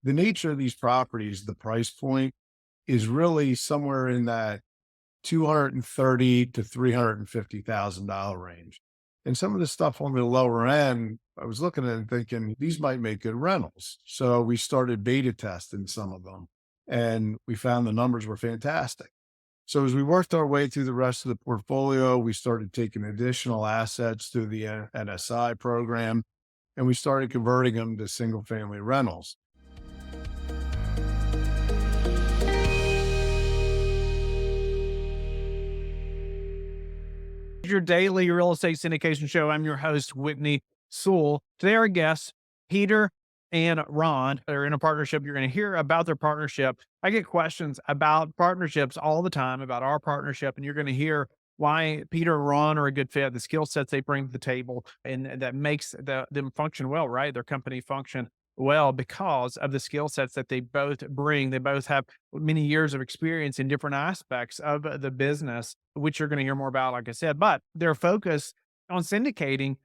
the nature of these properties, the price point is really somewhere in that 230 to $350,000 range. And some of the stuff on the lower end, I was looking at it and thinking these might make good rentals. So we started beta testing some of them and we found the numbers were fantastic. So as we worked our way through the rest of the portfolio, we started taking additional assets through the NSI program and we started converting them to single family rentals. Your daily real estate syndication show. I'm your host, Whitney Sewell. Today, our guests, Peter and Ron, are in a partnership. You're going to hear about their partnership. I get questions about partnerships all the time, about our partnership, and you're going to hear why Peter and Ron are a good fit, the skill sets they bring to the table, and that makes them function well, right? Their company function well because of the skill sets that they both bring. They both have many years of experience in different aspects of the business, which you're going to hear more about, like I said, but their focus on syndicating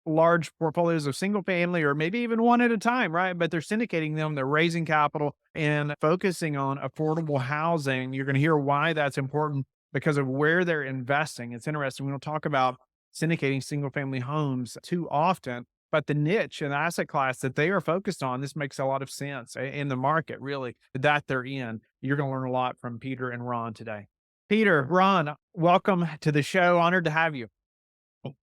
large portfolios of single family or maybe even one at a time, right? But they're syndicating them, they're raising capital and focusing on affordable housing. You're going to hear why that's important because of where they're investing. It's interesting. We don't talk about syndicating single family homes too often, but the niche and asset class that they are focused on, this makes a lot of sense in the market, really, that they're in. You're going to learn a lot from Peter and Ron today. Peter, Ron, welcome to the show. Honored to have you.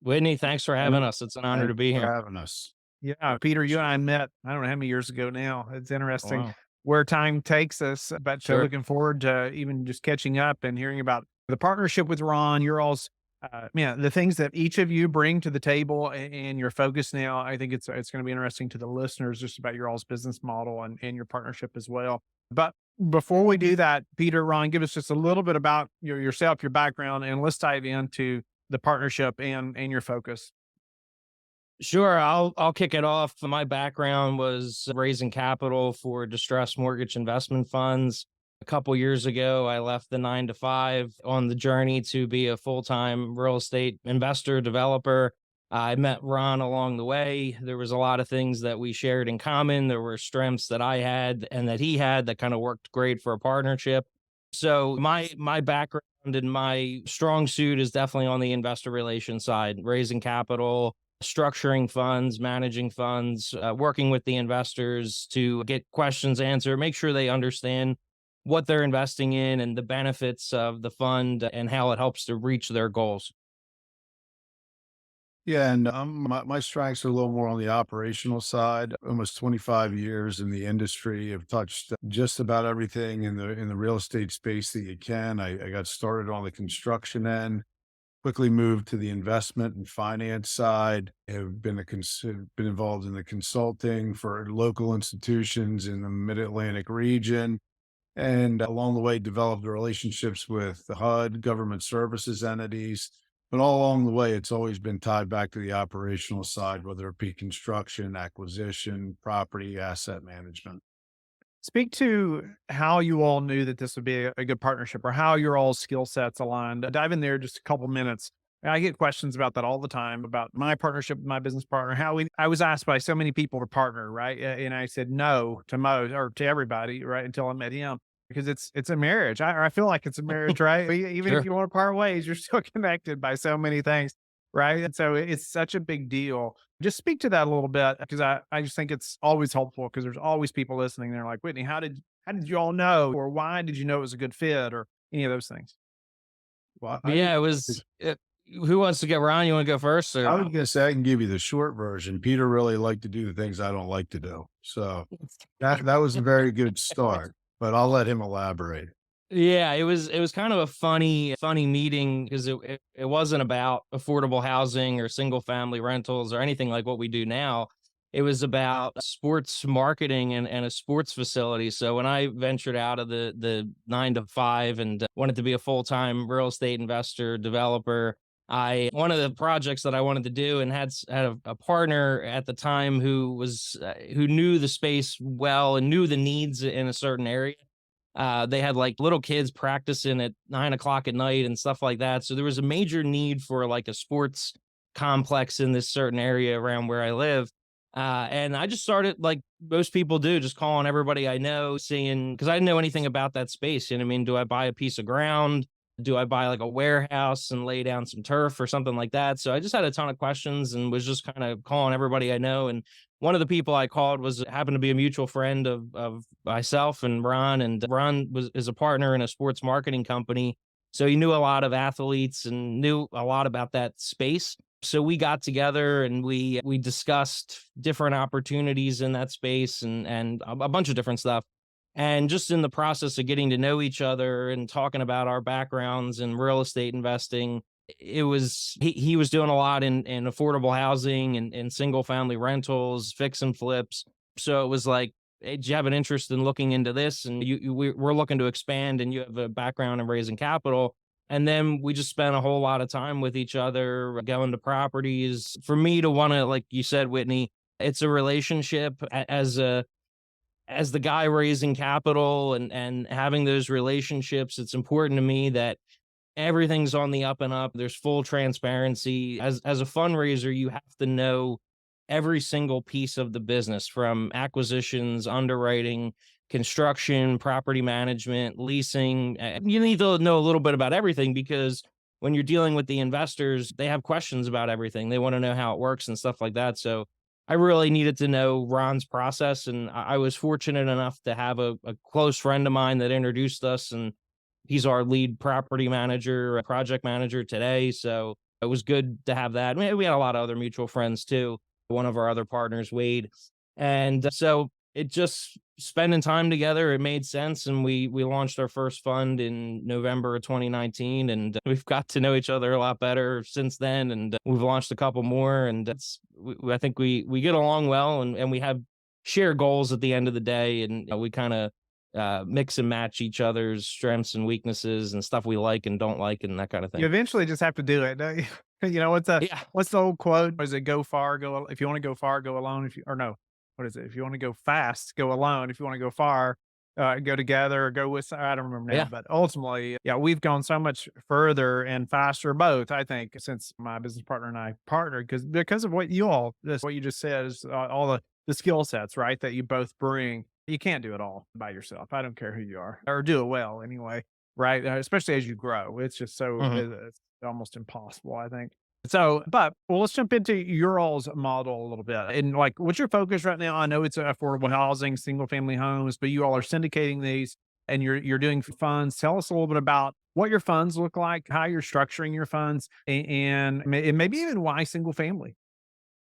Whitney, thanks for having us. It's an honor to Thanks be for here. having us. Yeah, Peter, you and I met, I don't know how many years ago now. It's interesting Wow. where time takes us, but Sure. looking forward to even just catching up and hearing about the partnership with Ron. You're all's, the things that each of you bring to the table and your focus now. I think it's going to be interesting to the listeners just about your all's business model and your partnership as well. But before we do that, Peter, Ron, give us just a little bit about yourself, your background, and let's dive into the partnership and your focus. Sure, I'll kick it off. My background was raising capital for distressed mortgage investment funds. A couple years ago, I left the 9 to 5 on the journey to be a full-time real estate investor, developer. I met Ron along the way. There was a lot of things that we shared in common. There were strengths that I had and that he had that kind of worked great for a partnership. So my background and my strong suit is definitely on the investor relations side, raising capital, structuring funds, managing funds, working with the investors to get questions answered, make sure they understand what they're investing in and the benefits of the fund and how it helps to reach their goals. Yeah, and my strengths are a little more on the operational side. Almost 25 years in the industry. I've touched just about everything in the real estate space that you can. I got started on the construction end, quickly moved to the investment and finance side. Have been been involved in the consulting for local institutions in the Mid Atlantic region, and along the way developed relationships with the HUD, government services entities. But all along the way, it's always been tied back to the operational side, whether it be construction, acquisition, property, asset management. Speak to how you all knew that this would be a good partnership or how your all skill sets aligned. Dive in there just a couple minutes. I get questions about that all the time about my partnership with my business partner. I was asked by so many people to partner, right? And I said no to most or to everybody, right? Until I met him because it's a marriage. I feel like it's a marriage, right? Even if Sure. you want to part ways, you're still connected by so many things, right? And so it's such a big deal. Just speak to that a little bit because I just think it's always helpful because there's always people listening. They're like, Whitney, how did you all know, or why did you know it was a good fit, or any of those things? Well, But yeah, who wants to get Ron? You want to go first I or? was gonna say I can give you the short version. Peter really liked to do the things I don't like to do. So that was a very good start, but I'll let him elaborate. Yeah, it was kind of a funny meeting because it wasn't about affordable housing or single family rentals or anything like what we do now. It was about sports marketing and a sports facility. So when I ventured out of the 9 to 5 and wanted to be a full-time real estate investor developer, I one of the projects that I wanted to do and had a partner at the time who knew the space well and knew the needs in a certain area. They had like little kids practicing at 9 o'clock at night and stuff like that. So there was a major need for like a sports complex in this certain area around where I live. And I just started like most people do, just calling everybody I know, seeing, because I didn't know anything about that space. You know what I mean? Do I buy a piece of ground? Do I buy like a warehouse and lay down some turf or something like that? So I just had a ton of questions and was just kind of calling everybody I know. And one of the people I called was happened to be a mutual friend of myself and Ron. And Ron is a partner in a sports marketing company. So he knew a lot of athletes and knew a lot about that space. So we got together and we discussed different opportunities in that space and a bunch of different stuff. And just in the process of getting to know each other and talking about our backgrounds in real estate investing, it was he was doing a lot in affordable housing and single family rentals, fix and flips. So it was like, hey, do you have an interest in looking into this? And we're looking to expand, and you have a background in raising capital. And then we just spent a whole lot of time with each other, going to properties. For me to want to, like you said, Whitney, it's a relationship as the guy raising capital and having those relationships. It's important to me that everything's on the up and up. There's full transparency. As a fundraiser, you have to know every single piece of the business, from acquisitions, underwriting, construction, property management, leasing. You need to know a little bit about everything, because when you're dealing with the investors, they have questions about everything. They want to know how it works and stuff like that. So I really needed to know Ron's process. And I was fortunate enough to have a close friend of mine that introduced us. And he's our lead property manager, project manager today. So it was good to have that. We had a lot of other mutual friends too. One of our other partners, Wade. And so it just spending time together, it made sense. And we launched our first fund in November of 2019. And we've got to know each other a lot better since then. And we've launched a couple more. And I think we get along well, and we have shared goals at the end of the day. And we kind of mix and match each other's strengths and weaknesses and stuff we like and don't like and that kind of You thing. eventually just have to do it, don't you? You know, Yeah. what's the old quote? Is it go far, if you want to go far, go alone. Or no, what is it? If you want to go fast, go alone. If you want to go far, go together or go with, I don't remember now, Yeah. but ultimately, yeah, we've gone so much further and faster, both, I think, since my business partner and I partnered, because of what what you just said is all the skill sets, right? That you both bring. You can't do it all by yourself. I don't care who you are, or do it well anyway, right? Especially as you grow, it's just Mhm. it's almost impossible, I think. So, but well, let's jump into your all's model a little bit. And like, what's your focus right now? I know it's affordable housing, single family homes, but you all are syndicating these and you're doing funds. Tell us a little bit about what your funds look like, how you're structuring your funds, and maybe even why single family.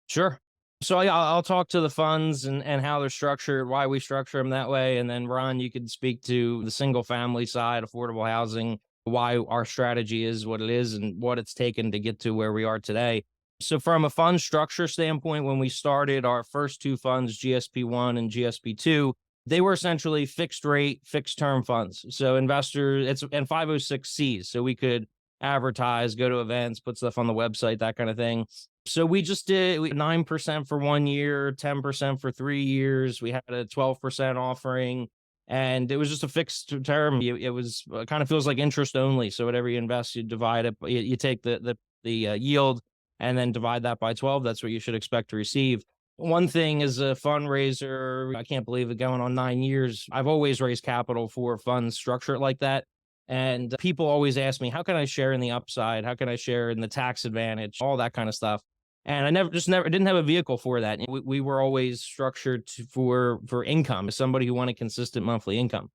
Sure. So yeah, I'll talk to the funds and how they're structured, why we structure them that way. And then Ron, you could speak to the single family side, affordable housing, why our strategy is what it is and what it's taken to get to where we are today. So from a fund structure standpoint, when we started our first two funds, GSP1 and GSP2, they were essentially fixed rate, fixed term funds. So investors, it's and 506Cs. So we could advertise, go to events, put stuff on the website, that kind of thing. So we just did 9% for 1 year, 10% for 3 years. We had a 12% offering, and it was just a fixed term. It was kind of feels like interest only. So whatever you invest, you divide it. You take the yield and then divide that by 12. That's what you should expect to receive. One thing is a fundraiser. I can't believe it, going on 9 years. I've always raised capital for funds structured like that. And people always ask me, how can I share in the upside? How can I share in the tax advantage? All that kind of stuff. And I never didn't have a vehicle for that. We were always structured for income, as somebody who wanted consistent monthly income.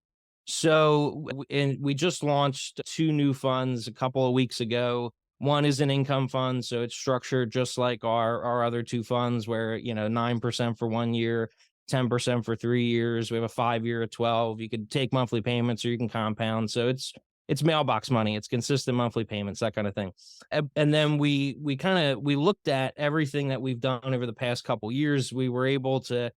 So, and we just launched two new funds a couple of weeks ago. One is an income fund, so it's structured just like our other two funds, where 9% for 1 year, 10% for 3 years. We have a 5 year, a 12. You could take monthly payments or you can compound. So it's mailbox money. It's consistent monthly payments, that kind of thing. And then we looked at everything that we've done over the past couple years. We were able to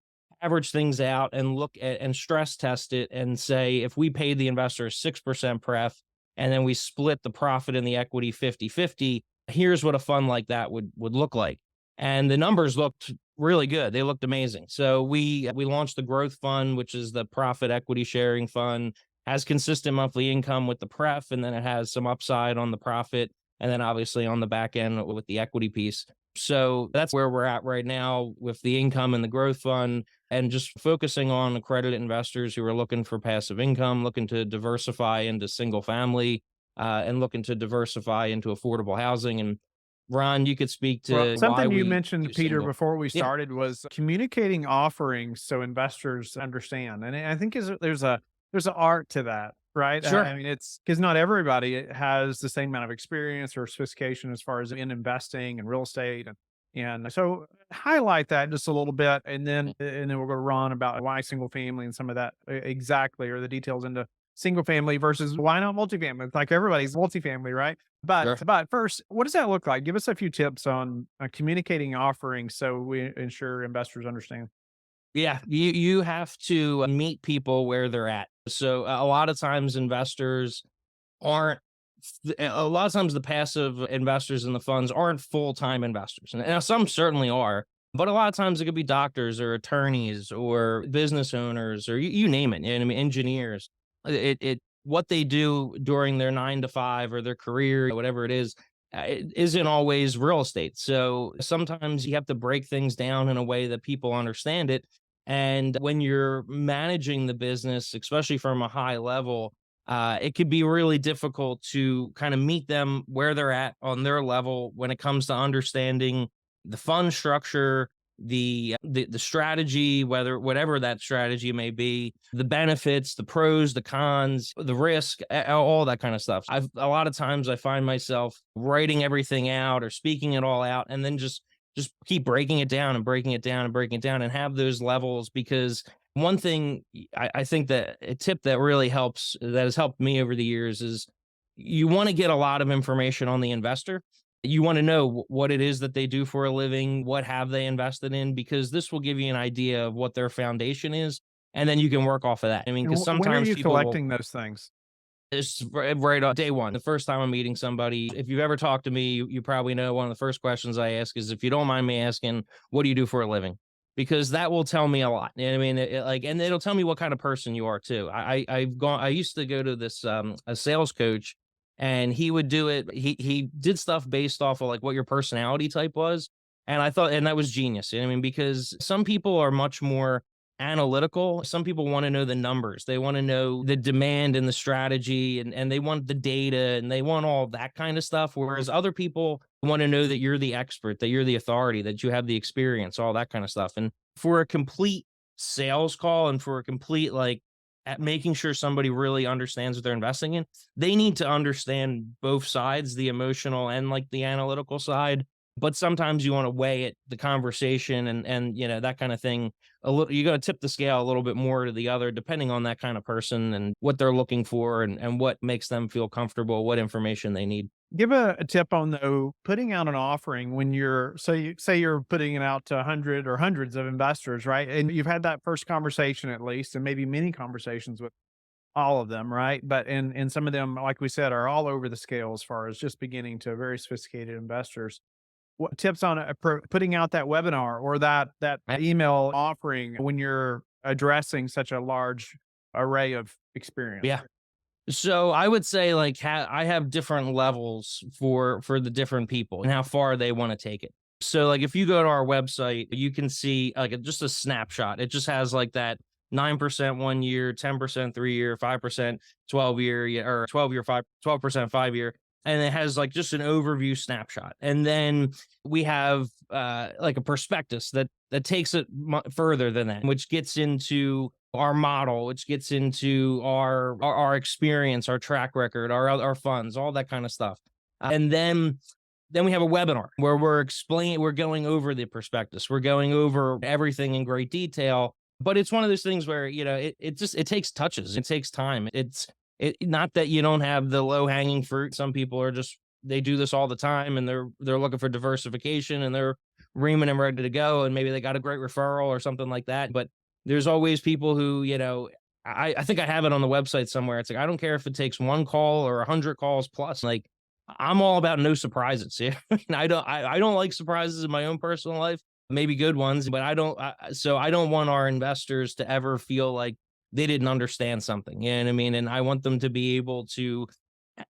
average things out and look at and stress test it and say, if we paid the investor 6% pref and then we split the profit and the equity 50-50, here's what a fund like that would look like. And the numbers looked really good. They looked amazing. So we launched the growth fund, which is the profit equity sharing fund, has consistent monthly income with the pref, and then it has some upside on the profit, and then obviously on the back end with the equity piece. So that's where we're at right now with the income and the growth fund, and just focusing on accredited investors who are looking for passive income, looking to diversify into single family, and looking to diversify into affordable housing. And Ron, you could speak Well, to why something you we do mentioned, Peter, single. before we Yeah, started was communicating offerings so investors understand. And I think there's an art to that, right? sure. I mean, it's because not everybody has the same amount of experience or sophistication as far as in investing and real estate, and so highlight that just a little bit, and then we'll go to Ron about why single family and some of that exactly, or the details into single family versus why not multifamily. It's like everybody's multifamily, right? But Sure. but first, what does that look like? Give us a few tips on communicating offerings so we ensure investors understand. Yeah, you have to meet people where they're at. So a lot of times investors aren't a lot of times the passive investors in the funds aren't full-time investors. And now some certainly are, but a lot of times it could be doctors or attorneys or business owners or you name it. And I mean engineers. It what they do during their 9 to 5 or their career, whatever it is, it isn't always real estate. So sometimes you have to break things down in a way that people understand it. And when you're managing the business, especially from a high level, it could be really difficult to kind of meet them where they're at on their level when it comes to understanding the fund structure, the strategy, whatever that strategy may be, the benefits, the pros, the cons, the risk, all that kind of stuff. A lot of times I find myself writing everything out or speaking it all out, and then just keep breaking it down and breaking it down and breaking it down and have those levels. Because one thing I think that a tip that really helps, that has helped me over the years, is you want to get a lot of information on the investor. You want to know what it is that they do for a living, what have they invested in, because this will give you an idea of what their foundation is, and then you can work off of that. I mean, And because when are sometimes you people will. collecting those things? It's right on day one. The first time I'm meeting somebody, if you've ever talked to me, you probably know one of the first questions I ask is, if you don't mind me asking, what do you do for a living? Because that will tell me a lot. You know what I mean? And it'll tell me what kind of person you are too. I used to go to this a sales coach, and he would do it. He did stuff based off of like what your personality type was, and I thought, and that was genius. You know what I mean? Because some people are much more analytical. Some people want to know the numbers. They want to know the demand and the strategy, and they want the data, and they want all that kind of stuff. Whereas other people want to know that you're the expert, that you're the authority, that you have the experience, all that kind of stuff. And for a complete sales call, and for a complete like at making sure somebody really understands what they're investing in, they need to understand both sides, the emotional and like the analytical side. But sometimes you want to weigh it, the conversation, and that kind of thing a little. You got to tip the scale a little bit more to the other, depending on that kind of person and what they're looking for, and what makes them feel comfortable, what information they need. Give a tip on though putting out an offering when you're, so you say you're putting it out to 100 or hundreds of investors, right? And you've had that first conversation at least, and maybe many conversations with all of them, right? But and some of them, like we said, are all over the scale as far as just beginning to very sophisticated investors. What tips on putting out that webinar or that Right? email offering when you're addressing such a large array of experience? Yeah. So I would say like I have different levels for the different people and how far they want to take it. So like if you go to our website, you can see like just a snapshot. It just has like that 9% 1 year, 10% 3 year, 5% 12 year, or 12 year 12% 5 year. And it has like just an overview snapshot. And then we have like a prospectus that takes it further than that, which gets into our model, which gets into our experience, our track record, our funds, all that kind of stuff. And then we have a webinar where we're going over the prospectus, we're going over everything in great detail. But it's one of those things where it takes touches, it takes time. Not that you don't have the low hanging fruit. Some people are just, they do this all the time, and they're looking for diversification, and they're reaming and ready to go, and maybe they got a great referral or something like that. But there's always people who, I think I have it on the website somewhere. It's like, I don't care if it takes one call or 100 calls plus. Like, I'm all about no surprises. Yeah. I don't like surprises in my own personal life, maybe good ones, but so I don't want our investors to ever feel like they didn't understand something. You know what I mean? And I want them to be able to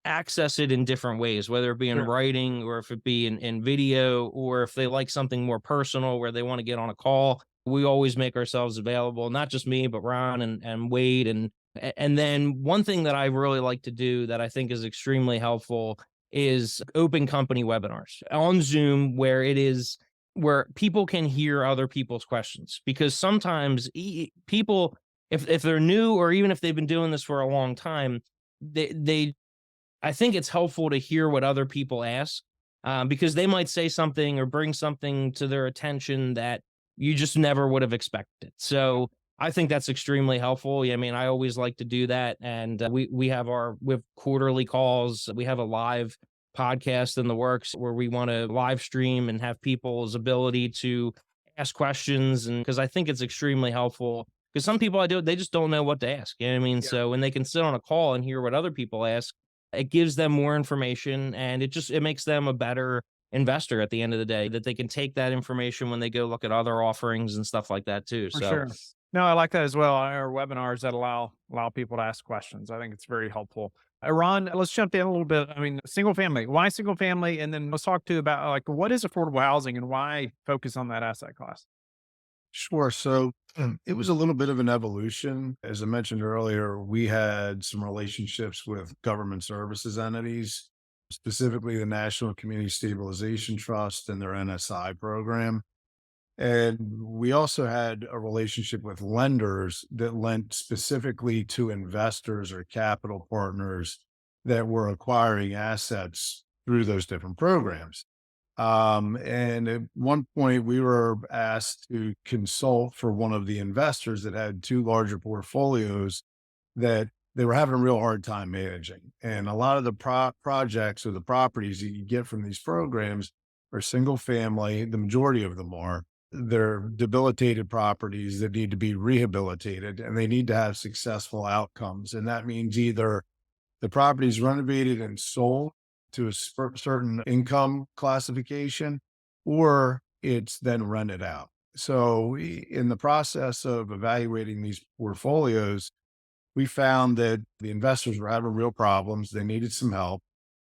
access it in different ways, whether it be in Sure. writing or if it be in video, or if they like something more personal where they want to get on a call. We always make ourselves available, not just me, but Ron and Wade. And then one thing that I really like to do that I think is extremely helpful is open company webinars on Zoom, where people can hear other people's questions, because sometimes people, if they're new, or even if they've been doing this for a long time, they I think it's helpful to hear what other people ask, because they might say something or bring something to their attention that you just never would have expected. So I think that's extremely helpful. Yeah, I mean, I always like to do that, and we have quarterly calls. We have a live podcast in the works where we want to live stream and have people's ability to ask questions, and because I think it's extremely helpful. Because some people they just don't know what to ask. You know what I mean? Yeah. So when they can sit on a call and hear what other people ask, it gives them more information, and it makes them a better investor at the end of the day, that they can take that information when they go look at other offerings and stuff like that too. For So sure. No, I like that as well. Our webinars that allow people to ask questions. I think it's very helpful. Ron, let's jump in a little bit. I mean, single family. Why single family? And then let's talk too about like what is affordable housing and why focus on that asset class. Sure. So it was a little bit of an evolution. As I mentioned earlier, we had some relationships with government services entities, specifically the National Community Stabilization Trust and their NSI program. And we also had a relationship with lenders that lent specifically to investors or capital partners that were acquiring assets through those different programs. And at one point, we were asked to consult for one of the investors that had two larger portfolios that they were having a real hard time managing. And a lot of the projects or the properties that you get from these programs are single family. The majority of them are. They're debilitated properties that need to be rehabilitated, and they need to have successful outcomes. And that means either the property is renovated and sold to a certain income classification, or it's then rented out. So, in the process of evaluating these portfolios, we found that the investors were having real problems. They needed some help.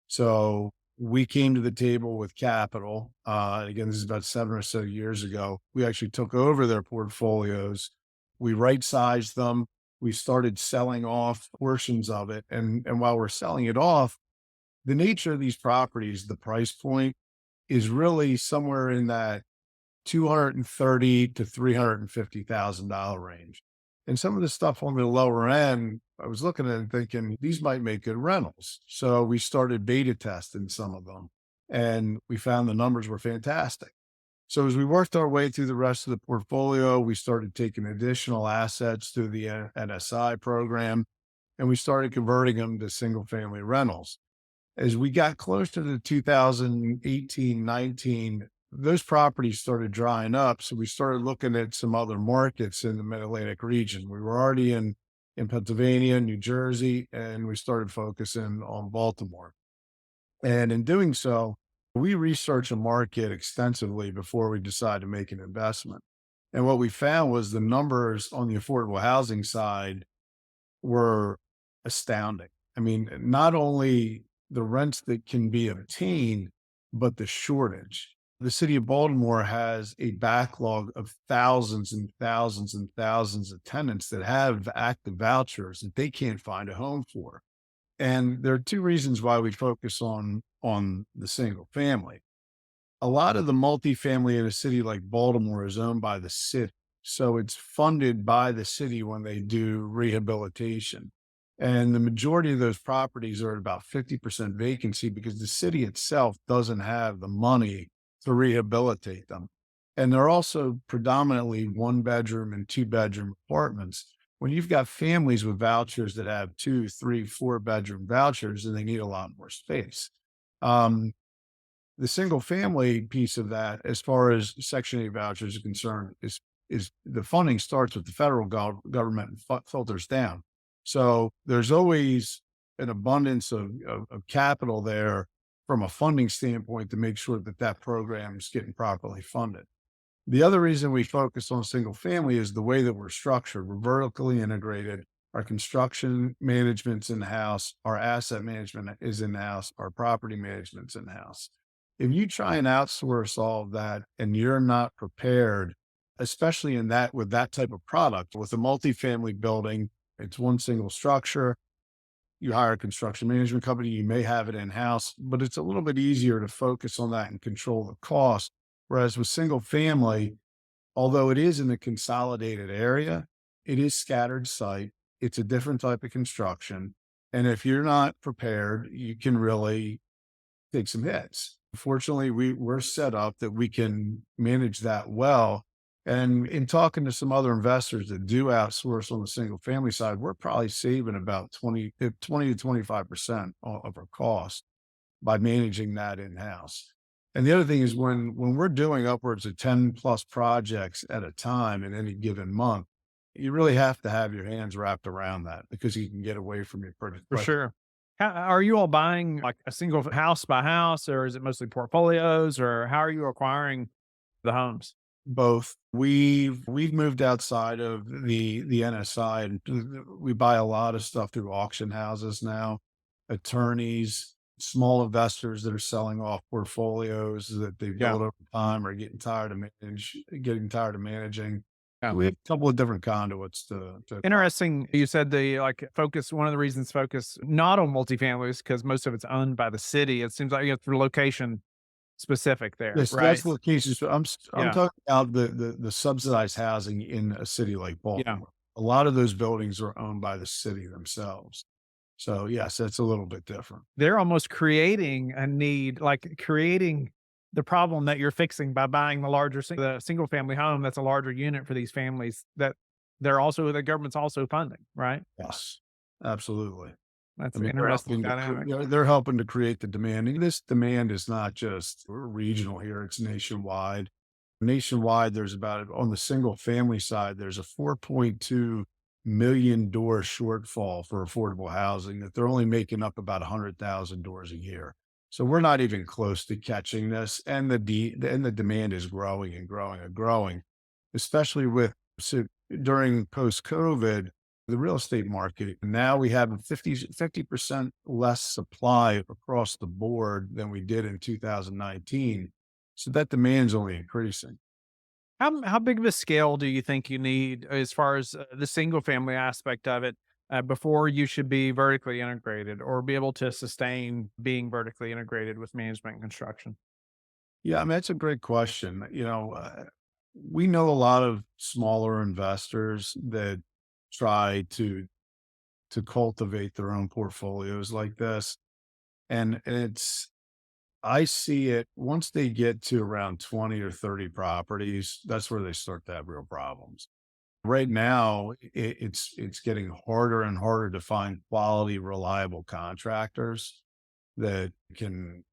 So, we came to the table with capital. Again, this is about 7 or so years ago. We actually took over their portfolios. We right sized them. We started selling off portions of it. And while we're selling it off, the nature of these properties, the price point is really somewhere in that 230 to $350,000 range. And some of the stuff on the lower end, I was looking at it and thinking these might make good rentals. So we started beta testing some of them, and we found the numbers were fantastic. So as we worked our way through the rest of the portfolio, we started taking additional assets through the NSI program, and we started converting them to single family rentals. As we got closer to 2018, 19, those properties started drying up. So we started looking at some other markets in the Mid-Atlantic region. We were already in Pennsylvania, New Jersey, and we started focusing on Baltimore. And in doing so, we researched a market extensively before we decided to make an investment. And what we found was the numbers on the affordable housing side were astounding. I mean, not only the rents that can be obtained, but the shortage. The city of Baltimore has a backlog of thousands and thousands and thousands of tenants that have active vouchers that they can't find a home for. And there are two reasons why we focus on the single family. A lot of the multifamily in a city like Baltimore is owned by the city. So it's funded by the city when they do rehabilitation. And the majority of those properties are at about 50% vacancy because the city itself doesn't have the money to rehabilitate them. And they're also predominantly one bedroom and two bedroom apartments. When you've got families with vouchers that have two, three, four bedroom vouchers, and they need a lot more space. Um, the single family piece of that, as far as Section 8 vouchers are concerned, is the funding starts with the federal government and filters down. So there's always an abundance of capital there from a funding standpoint to make sure that that program is getting properly funded. The other reason we focus on single family is the way that we're structured. We're vertically integrated. Our construction management's in-house, our asset management is in-house, our property management's in-house. If you try and outsource all of that and you're not prepared, especially in that with that type of product, with a multifamily building, it's one single structure. You hire a construction management company, you may have it in-house, but it's a little bit easier to focus on that and control the cost. Whereas with single family, although it is in the consolidated area, it is scattered site. It's a different type of construction. And if you're not prepared, you can really take some hits. Fortunately, we're set up that we can manage that well. And in talking to some other investors that do outsource on the single family side, we're probably saving about 20 to 25% of our cost by managing that in-house. And the other thing is when we're doing upwards of 10 plus projects at a time in any given month, you really have to have your hands wrapped around that because you can get away from your purchase For price. sure. How are you all buying like a single house by house, or is it mostly portfolios, or how are you acquiring the homes? Both. We've moved outside of the NSI and we buy a lot of stuff through auction houses now, attorneys, small investors that are selling off portfolios that they've Yeah. built over time or getting tired of managing. Yeah. We have a couple of different conduits to acquire. Interesting. You said the like focus, one of the reasons focus not on multifamilies because most of it's owned by the city. It seems like it's for location specific there, Yes, right? that's locations. So I'm Yeah. talking about the subsidized housing in a city like Yeah. Baltimore. A lot of those buildings are owned by the city themselves. So yes, that's a little bit different. They're almost creating a need, like creating the problem that you're fixing by buying the single family home that's a larger unit for these families that the government's also funding, right? Yes, absolutely. That's I an mean, interesting dynamic. they're helping to create the demand. And this demand is not just regional here; it's nationwide. Nationwide, there's about on the single family side, there's a 4.2 million door shortfall for affordable housing that they're only making up about 100,000 doors a year. So we're not even close to catching this, and the demand is growing and growing and growing, especially with so during post COVID, the real estate market. Now we have 50% less supply across the board than we did in 2019. So that demand's only increasing. How big of a scale do you think you need as far as the single family aspect of it before you should be vertically integrated or be able to sustain being vertically integrated with management and construction? Yeah, I mean, that's a great question. We know a lot of smaller investors that try to cultivate their own portfolios like this. And I see it once they get to around 20 or 30 properties, that's where they start to have real problems. Right now, it's getting harder and harder to find quality, reliable contractors that can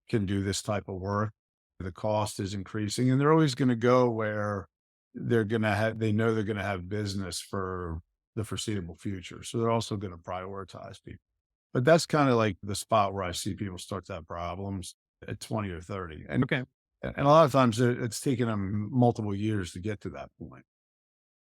do this type of work. The cost is increasing, and they're always going to go where they know they're going to have business for the foreseeable future. So they're also going to prioritize people. But that's kind of like the spot where I see people start to have problems at 20 or 30. Okay. And a lot of times it's taken them multiple years to get to that point.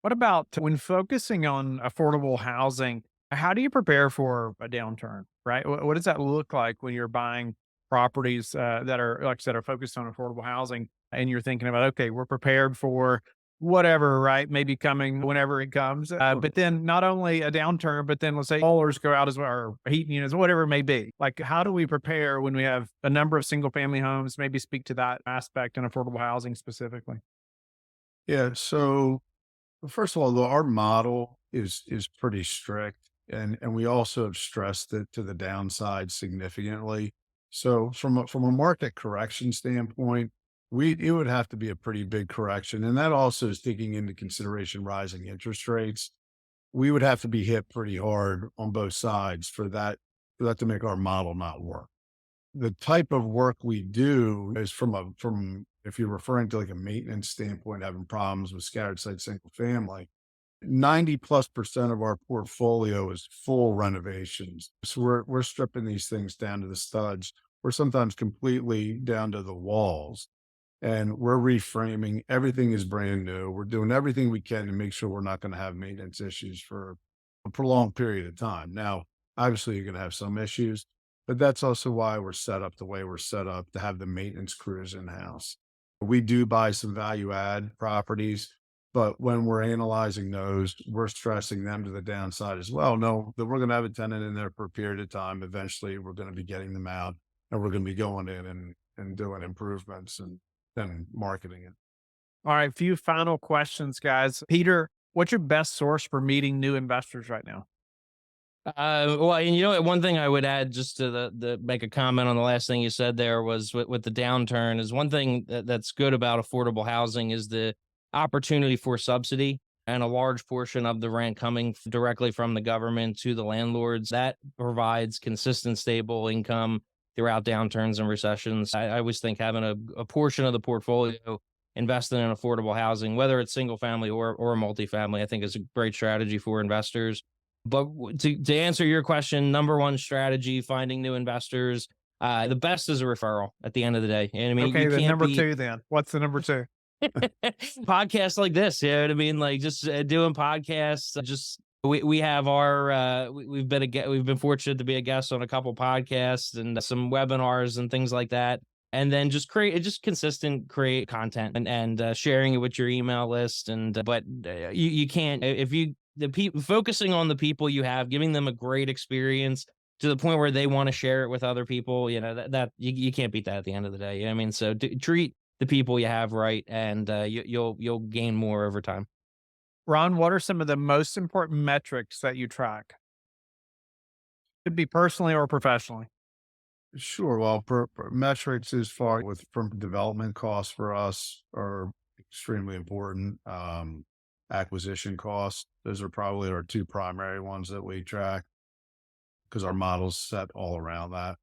What about when focusing on affordable housing? How do you prepare for a downturn, right? What does that look like when you're buying properties that are, like I said, are focused on affordable housing and you're thinking about, okay, we're prepared for whatever, right? Maybe coming whenever it comes. But then not only a downturn, but then let's say boilers go out as well, or heating units, whatever it may be. Like, how do we prepare when we have a number of single family homes? Maybe speak to that aspect in affordable housing specifically. Yeah. So first of all, though, our model is pretty strict, and we also have stressed it to the downside significantly. So from a market correction standpoint, it would have to be a pretty big correction, and that also is taking into consideration rising interest rates. We would have to be hit pretty hard on both sides for that to make our model not work. The type of work we do is from if you're referring to like a maintenance standpoint, having problems with scattered site single family, 90+% of our portfolio is full renovations. So we're stripping these things down to the studs. We're sometimes completely down to the walls. And we're reframing. Everything is brand new. We're doing everything we can to make sure we're not going to have maintenance issues for a prolonged period of time. Now, obviously, you're going to have some issues, but that's also why we're set up the way we're set up to have the maintenance crews in house. We do buy some value add properties, but when we're analyzing those, we're stressing them to the downside as well. No, that we're going to have a tenant in there for a period of time. Eventually, we're going to be getting them out and we're going to be going in and doing improvements and then marketing it. All right, few final questions, guys. Peter, what's your best source for meeting new investors right now? Well, and you know what, one thing I would add just to the make a comment on the last thing you said there was with the downturn is one thing that's good about affordable housing is the opportunity for subsidy and a large portion of the rent coming directly from the government to the landlords. That provides consistent, stable income throughout downturns and recessions. I always think having a portion of the portfolio invested in affordable housing, whether it's single family or multifamily, I think is a great strategy for investors. But to answer your question, number one strategy, finding new investors, the best is a referral at the end of the day. And I mean, Okay, you then can't number be two then. What's the number two? podcasts like this. You know what I mean? Like just doing podcasts. Just we have our we've been we've been fortunate to be a guest on a couple podcasts and some webinars and things like that. And then just create content and sharing it with your email list. And but you can't if you the people focusing on the people you have, giving them a great experience to the point where they want to share it with other people. You know that you can't beat that at the end of the day. You know what I mean? So treat the people you have right, and you'll gain more over time. Ron, what are some of the most important metrics that you track? Could be personally or professionally. Sure. Well, metrics as far with from development costs for us are extremely important. Acquisition costs, those are probably our two primary ones that we track because our model's set all around that.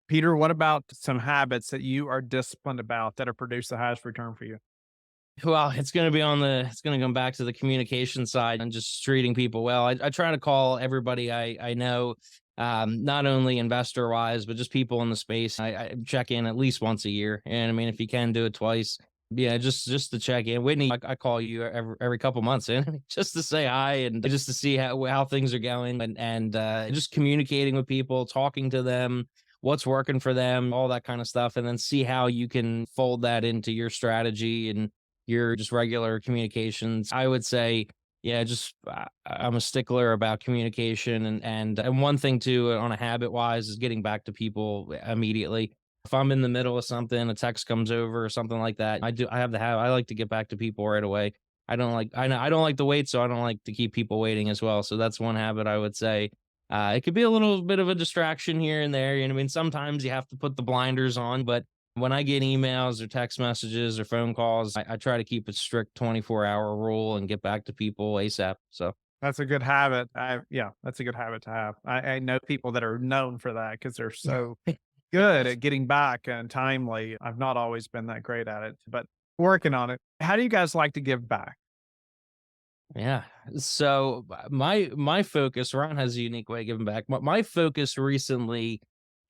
Peter, what about some habits that you are disciplined about that have produced the highest return for you? Well, it's going to come back to the communication side and just treating people well. I try to call everybody I know, not only investor wise, but just people in the space. I check in at least once a year. And I mean, if you can do it twice, yeah, just to check in. Whitney, I call you every couple months in just to say hi and just to see how things are going and just communicating with people, talking to them, what's working for them, all that kind of stuff, and then see how you can fold that into your strategy and your just regular communications. I would say, yeah, just I'm a stickler about communication and one thing too on a habit wise is getting back to people immediately. If I'm in the middle of something, a text comes over or something like that, I like to get back to people right away. I don't like to wait, so I don't like to keep people waiting as well. So that's one habit I would say. It could be a little bit of a distraction here and there. You know, I mean, sometimes you have to put the blinders on, but when I get emails or text messages or phone calls, I try to keep a strict 24-hour rule and get back to people ASAP. So That's a good habit. Yeah, that's a good habit to have. I know people that are known for that because they're so good at getting back and timely. I've not always been that great at it, but working on it. How do you guys like to give back? yeah. So my focus, Ron has a unique way of giving back. My focus recently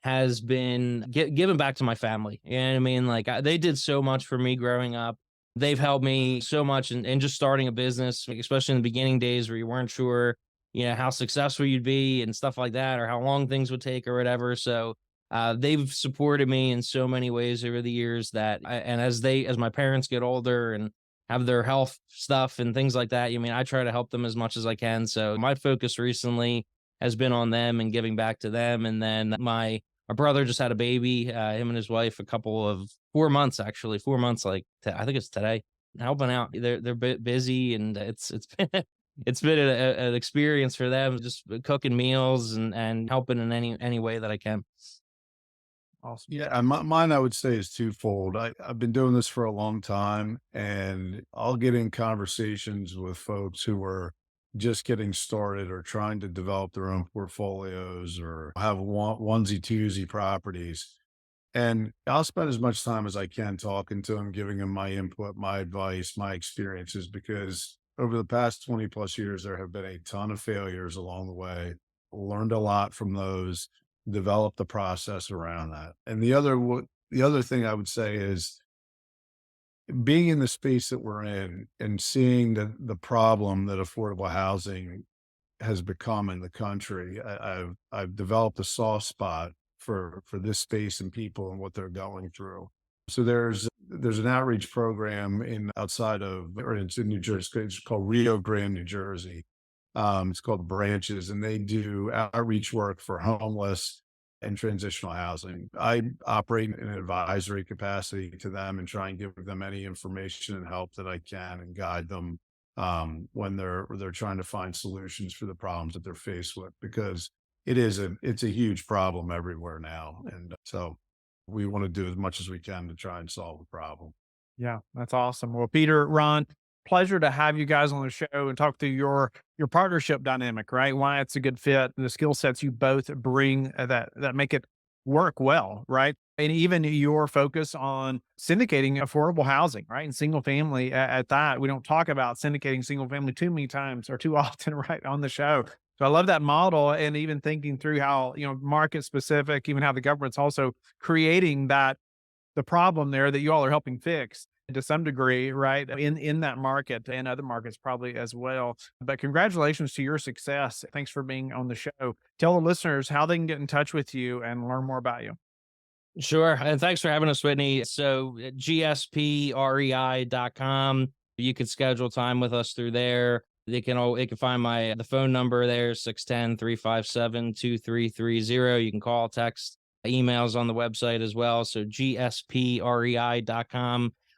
has been giving back to my family. You know what I mean? Like they did so much for me growing up. They've helped me so much in just starting a business, like, especially in the beginning days where you weren't sure, you know, how successful you'd be and stuff like that, or how long things would take or whatever. So they've supported me in so many ways over the years and as my parents get older and have their health stuff and things like that, I mean, I try to help them as much as I can. So my focus recently has been on them and giving back to them. And then my brother just had a baby, him and his wife, a couple of 4 months, actually, 4 months, like I think it's today, helping out. They're busy, and it's been it's been an experience for them, just cooking meals and helping in any way that I can. Awesome. Yeah, mine I would say is twofold. I've been doing this for a long time, and I'll get in conversations with folks who are just getting started or trying to develop their own portfolios or have onesie twosie properties. And I'll spend as much time as I can talking to them, giving them my input, my advice, my experiences, because over the past 20 plus years, there have been a ton of failures along the way. Learned a lot from those, developed the process around that. And the other thing I would say is being in the space that we're in and seeing the problem that affordable housing has become in the country, I've developed a soft spot for this space and people and what they're going through. So there's an outreach program in outside of, or it's in New Jersey. It's called Rio Grande, New Jersey. It's called Branches, and they do outreach work for homeless and transitional housing. I operate in an advisory capacity to them and try and give them any information and help that I can and guide them when they're trying to find solutions for the problems that they're faced with, because it's a huge problem everywhere now, and so we want to do as much as we can to try and solve the problem. Yeah, that's awesome. Well, Peter, Ron, pleasure to have you guys on the show and talk through your partnership dynamic, right? Why it's a good fit, and the skill sets you both bring that make it work well, right? And even your focus on syndicating affordable housing, right? And single family at that. We don't talk about syndicating single family too many times or too often, right, on the show. So I love that model, and even thinking through how, market specific, even how the government's also creating the problem there that you all are helping fix to some degree, right? In that market and other markets probably as well. But congratulations to your success. Thanks for being on the show. Tell the listeners how they can get in touch with you and learn more about you. Sure. And thanks for having us, Whitney. So gsprei.com. You could schedule time with us through there. They can find the phone number there, 610-357-2330. You can call, text, emails on the website as well. So gsprei.com.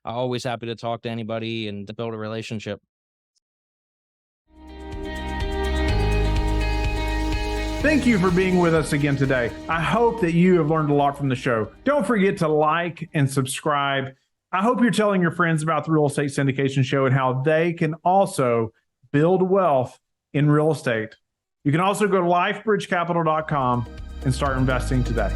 I'm always happy to talk to anybody and to build a relationship. Thank you for being with us again today. I hope that you have learned a lot from the show. Don't forget to like and subscribe. I hope you're telling your friends about the Real Estate Syndication Show and how they can also build wealth in real estate. You can also go to lifebridgecapital.com and start investing today.